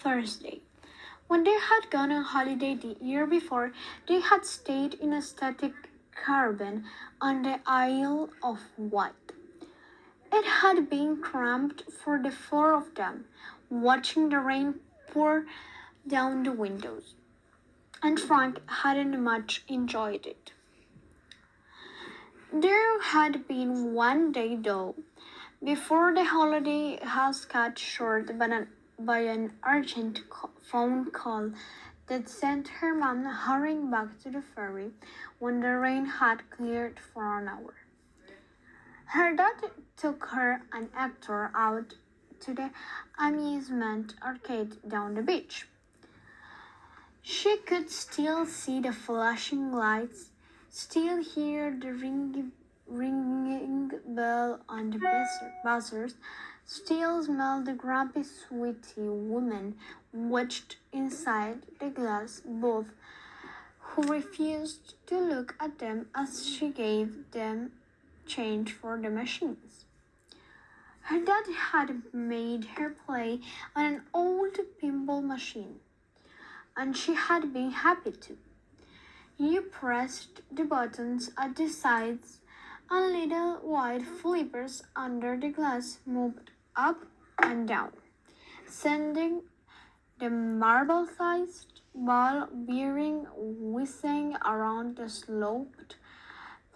Thursday. When they had gone on holiday the year before, they had stayed in a static caravan on the Isle of Wight. It had been cramped for the four of them, watching the rain pour down the windows, and Frank hadn't much enjoyed it. There had been one day, though, before the holiday was cut short by an urgent phone call that sent her mom hurrying back to the ferry when the rain had cleared for an hour. Her dad took her and Hector out to the amusement arcade down the beach. She could still see the flashing lights, still hear the ringing bell on the buzzers, still smell the grumpy, sweaty woman wedged inside the glass booth who refused to look at them as she gave them change for the machines. Her dad had made her play on an old pinball machine, and she had been happy to. You pressed the buttons at the sides, and little white flippers under the glass moved up and down, sending the marble-sized ball veering, whizzing around the sloped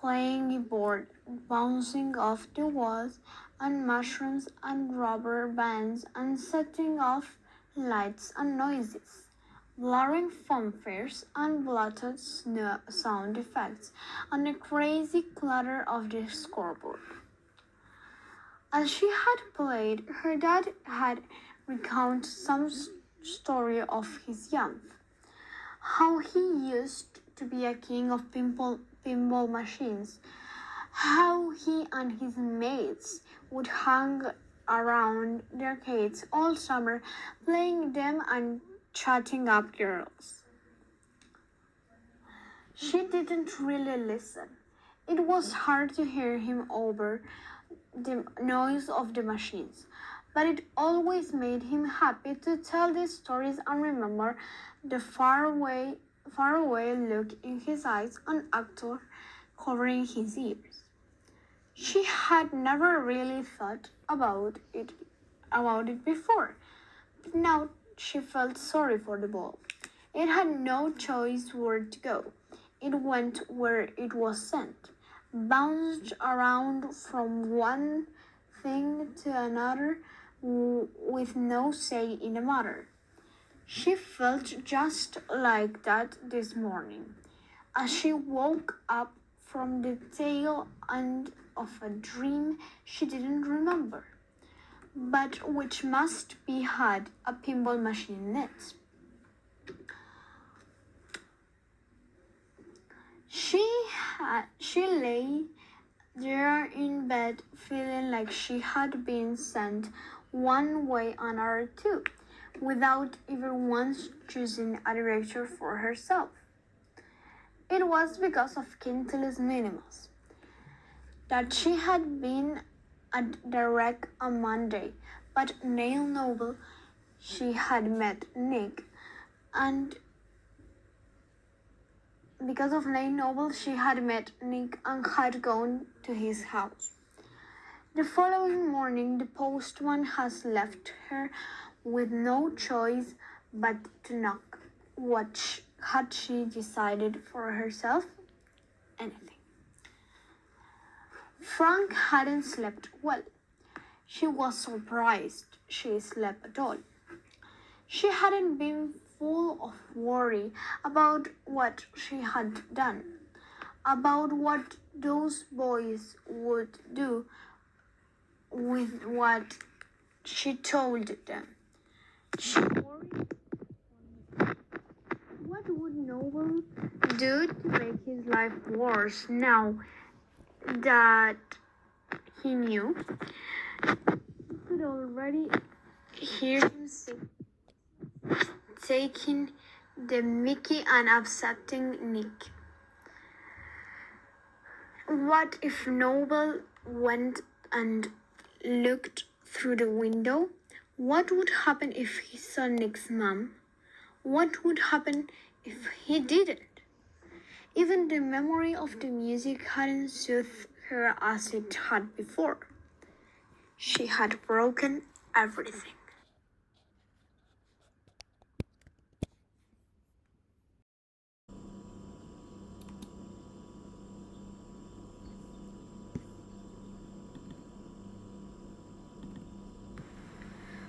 playing board, bouncing off the walls and mushrooms and rubber bands and setting off lights and noises, blaring fanfares and blotted sound effects and the crazy clatter of the scoreboard. As she had played, her dad had recounted some story of his youth, how he used to be a king of pinball machines, how he and his mates would hang around the arcades all summer playing them and chatting up girls. She didn't really listen. It was hard to hear him over the noise of the machines, but it always made him happy to tell these stories and remember the faraway look in his eyes and Hector covering his ears. She had never really thought about it before, but now she felt sorry for the ball. It had no choice where to go. It went where it was sent, bounced around from one thing to another with no say in the matter. She felt just like that this morning, as she woke up from the tail end of a dream she didn't remember, but which must be had a pinball machine in it. She lay there in bed feeling like she had been sent one way or another too, without even once choosing a director for herself. It was because of Quintilis Minimus that she had been at the wreck on Monday, but Neil Noble she had met Nick, and because of Neil Noble she had met Nick and had gone to his house. The following morning the postman has left her with no choice but to knock. What had she decided for herself? Anything. Frank hadn't slept well. She was surprised she slept at all. She hadn't been full of worry about what she had done, about what those boys would do with what she told them. She worried, what would Noble do to make his life worse now that he knew? He could already hear him taking the Mickey and upsetting Nick. What if Noble went and looked through the window? What would happen if he saw Nick's mom? What would happen if he didn't? Even the memory of the music hadn't soothed her as it had before. She had broken everything.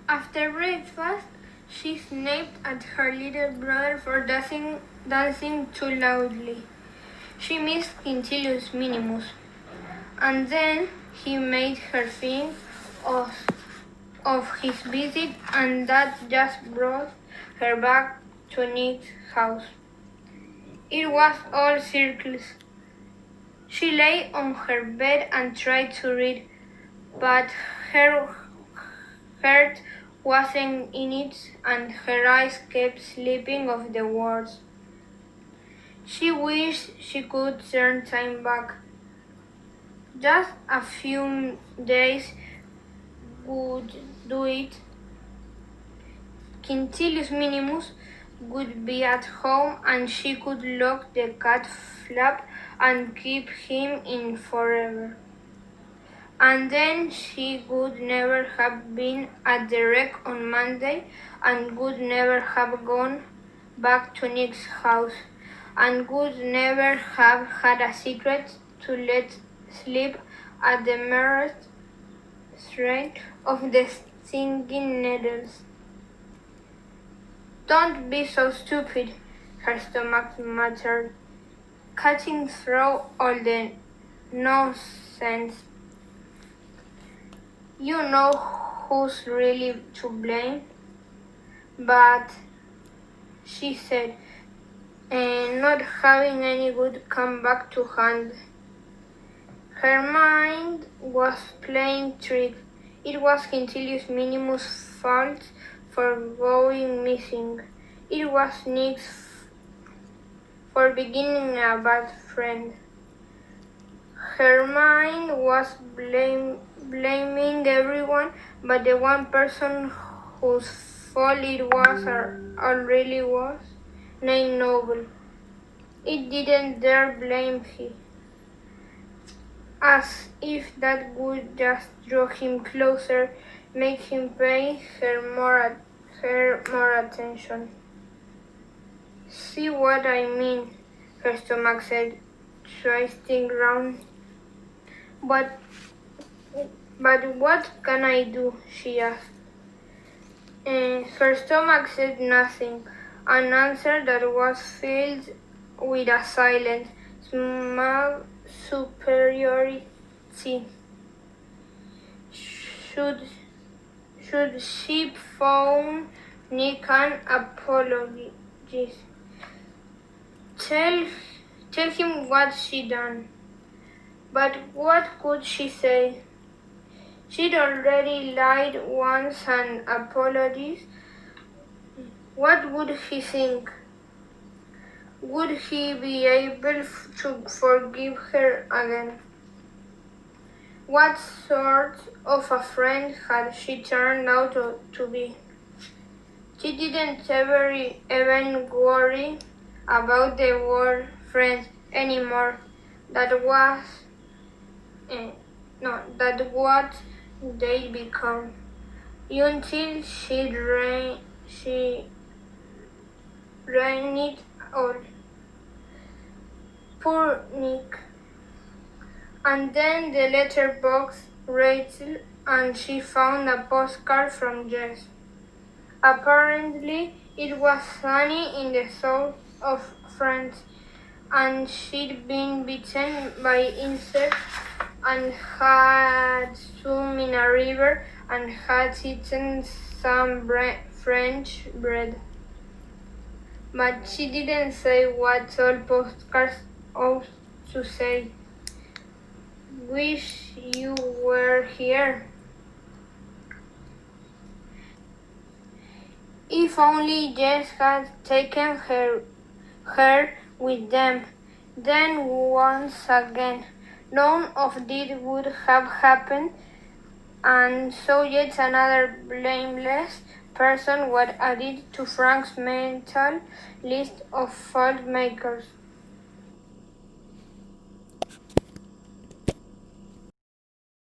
After breakfast, she snapped at her little brother for dancing too loudly. She missed Quintilius Minimus, and then he made her think of his visit, and that just brought her back to Nick's house. It was all circles. She lay on her bed and tried to read, but her heart wasn't in it, and her eyes kept slipping off the words. She wished she could turn time back. Just a few days would do it. Quintilius Minimus would be at home, and she could lock the cat flap and keep him in forever. And then she would never have been at the wreck on Monday, and would never have gone back to Nick's house, and would never have had a secret to let slip at the merest strain of the stinging needles. Don't be so stupid, her stomach muttered, cutting through all the nonsense. You know who's really to blame? But, she said, not having any good comeback to hand. Her mind was playing tricks. It was Quintilius Minimus' fault for going missing. It was Nick's for beginning a bad friend. Her mind was blaming everyone but the one person whose fault it was or really was, named Noble. It didn't dare blame him, as if that would just draw him closer, make him pay her more attention. See what I mean, her stomach said, twisting round. But what can I do? She asked. Her stomach said nothing, an answer that was filled with a silent, small superiority. Should she phone Nick an apology? Tell him what she done. But what could she say? She'd already lied once and apologized. What would he think? Would he be able to forgive her again? What sort of a friend had she turned out to be? She didn't ever even worry about the word friend anymore. That was what they become. Until she ran it all. Poor Nick. And then the letterbox rattled and she found a postcard from Jess. Apparently it was sunny in the south of France, and she'd been bitten by insects and had swum in a river and had eaten some French bread. But she didn't say what all postcards ought to say. Wish you were here. If only Jess had taken her with them, then once again none of this would have happened, And so yet another blameless person was added to Frank's mental list of fault makers.